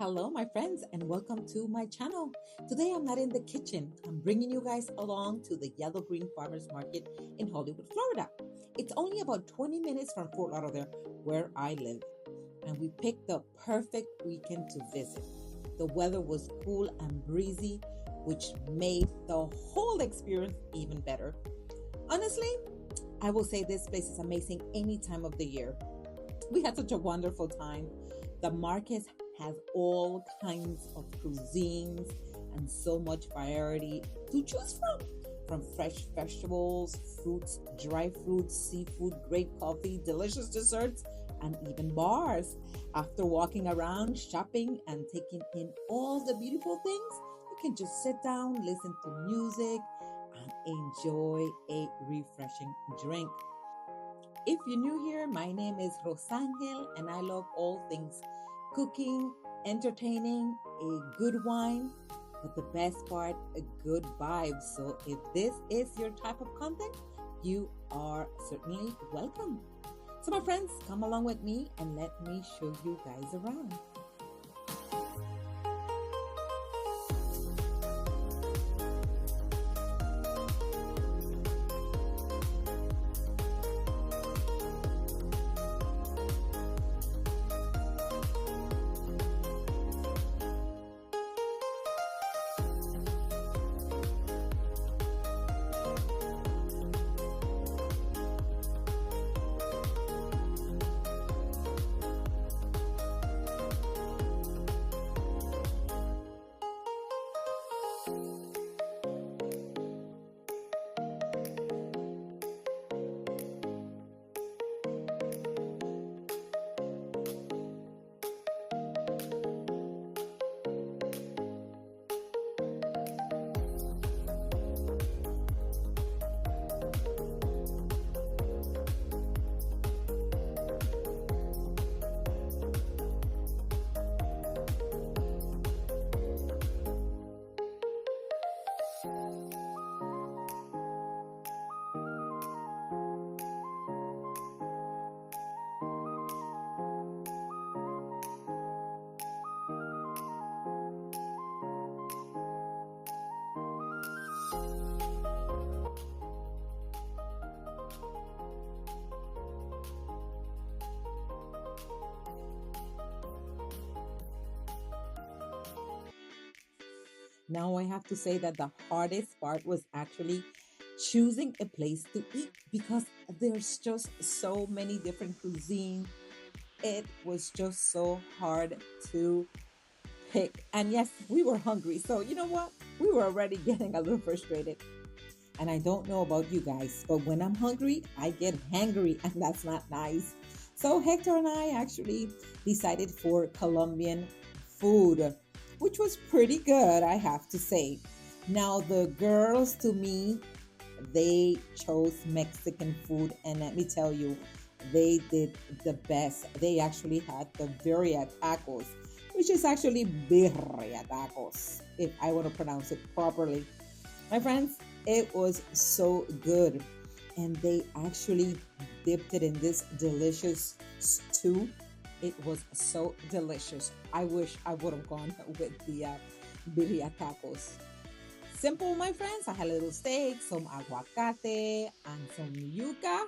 Hello, my friends, and welcome to my channel. Today I'm not in the kitchen. I'm bringing you guys along to the Yellow Green Farmers Market in Hollywood, Florida. It's only about 20 minutes from Fort Lauderdale, where I live, and we picked the perfect weekend to visit. The weather was cool and breezy, which made the whole experience even better. Honestly, I will say this place is amazing any time of the year. We had such a wonderful time. The market has all kinds of cuisines and so much variety to choose from fresh vegetables, fruits, dry fruits, seafood, great coffee, delicious desserts, and even bars. After walking around, shopping, and taking in all the beautiful things, you can just sit down, listen to music, and enjoy a refreshing drink. If you're new here, my name is Rosangel, and I love all things cooking, entertaining, a good wine, but the best part, a good vibe. So if this is your type of content, you are certainly welcome. So my friends, come along with me and let me show you guys around. Now I have to say that the hardest part was actually choosing a place to eat because there's just so many different cuisines. It was just so hard to pick. And yes, we were hungry. So you know what? We were already getting a little frustrated. And I don't know about you guys, but when I'm hungry, I get hangry, and that's not nice. So Hector and I actually decided for Colombian food, which was pretty good, I have to say. Now, the girls, to me, they chose Mexican food, and let me tell you, they did the best. They actually had the birria tacos, which is actually birria tacos, if I want to pronounce it properly. My friends, it was so good. And they actually dipped it in this delicious stew. It was so delicious. I wish I would have gone with the birria tacos. Simple, my friends. I had a little steak, some aguacate, and some yuca.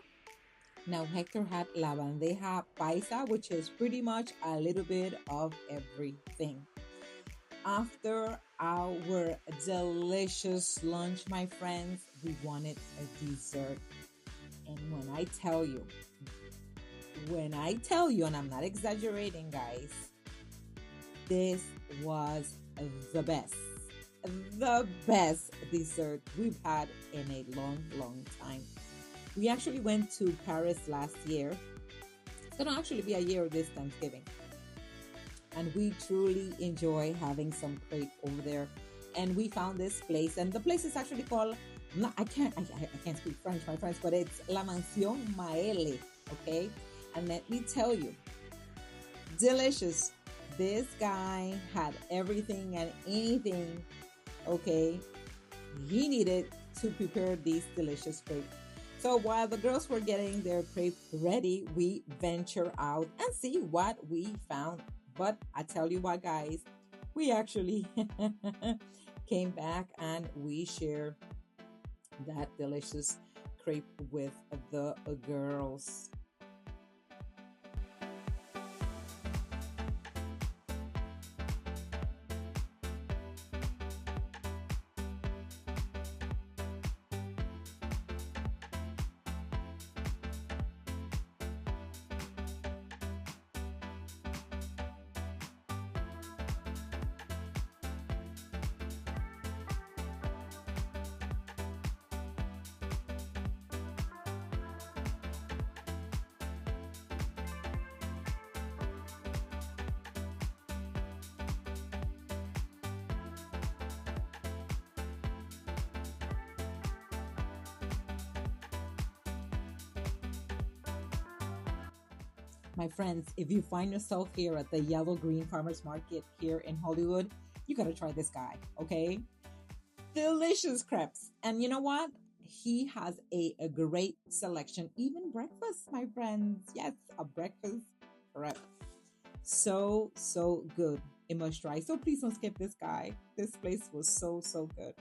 Now, Hector had la bandeja paisa, which is pretty much a little bit of everything. After our delicious lunch, my friends, we wanted a dessert. And when I tell you, and I'm not exaggerating, guys, this was the best dessert we've had in a long, long time. We actually went to Paris last year. It's going to actually be a year this Thanksgiving. And we truly enjoy having some crepe over there. And we found this place, and the place is actually called, no, I can't speak French, my friends, but it's La Mansión Maele, okay? And let me tell you, delicious. This guy had everything and anything, okay, he needed to prepare these delicious crepe. So while the girls were getting their crepe ready, we venture out and see what we found But I tell you what, guys, we actually came back and we shared that delicious crepe with the girls. My friends, if you find yourself here at the Yellow Green Farmers Market here in Hollywood, you got to try this guy, okay? Delicious crepes. And you know what? He has a great selection, even breakfast, my friends. Yes, a breakfast crepe. So, so good. A must try. So please don't skip this guy. This place was so, so good.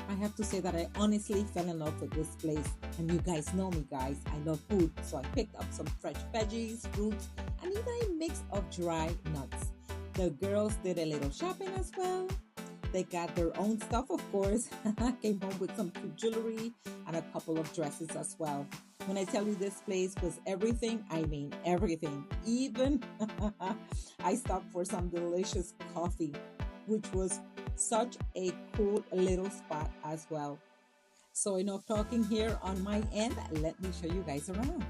I have to say that I honestly fell in love with this place. And you guys know me, guys. I love food. So I picked up some fresh veggies, fruits, and even a mix of dry nuts. The girls did a little shopping as well. They got their own stuff, of course. Came home with some cute jewelry and a couple of dresses as well. When I tell you this place was everything, I mean everything. Even I stopped for some delicious coffee, which was such a cool little spot as well. So enough talking here on my end. Let me show you guys around.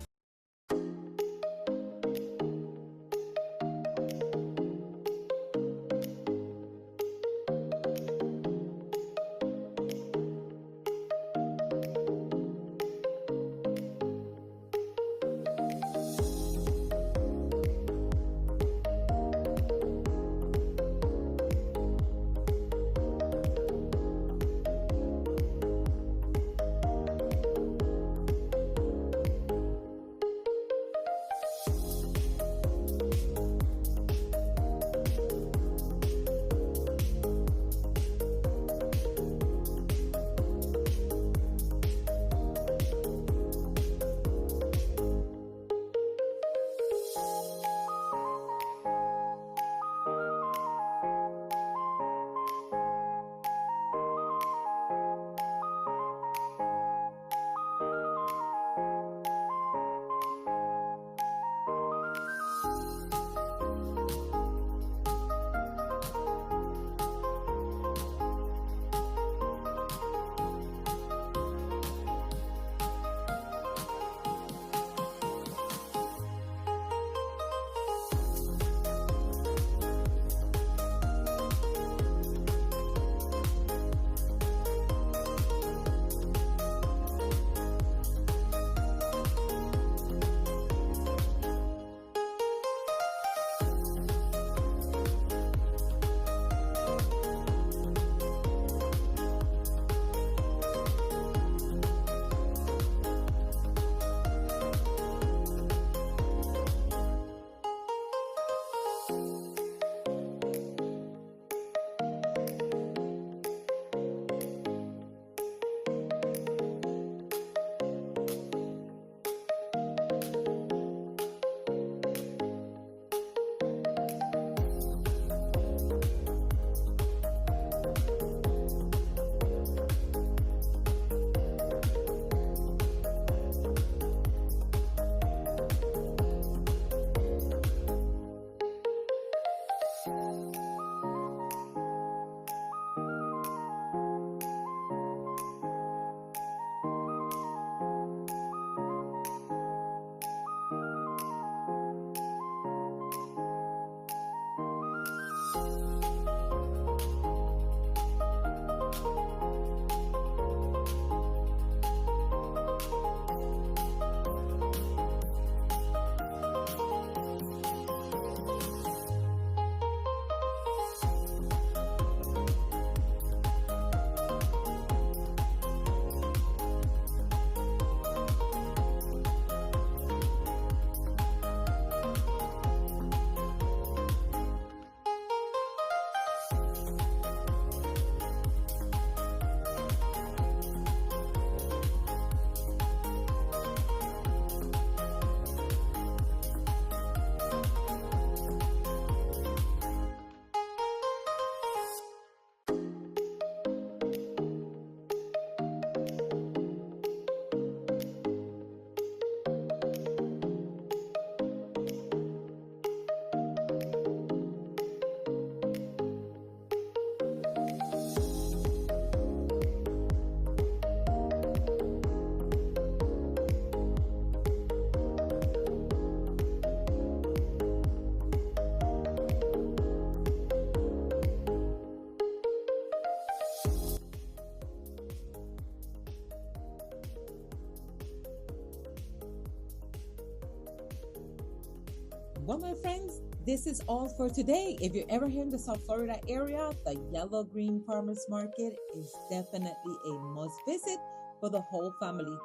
Well, my friends, this is all for today. If you're ever here in the South Florida area, the Yellow Green Farmers Market is definitely a must visit for the whole family.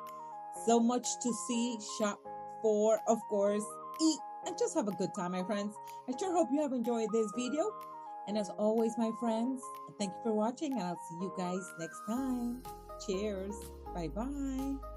So much to see, shop for, of course, eat, and just have a good time, my friends. I sure hope you have enjoyed this video. And as always, my friends, thank you for watching, and I'll see you guys next time. Cheers. Bye bye.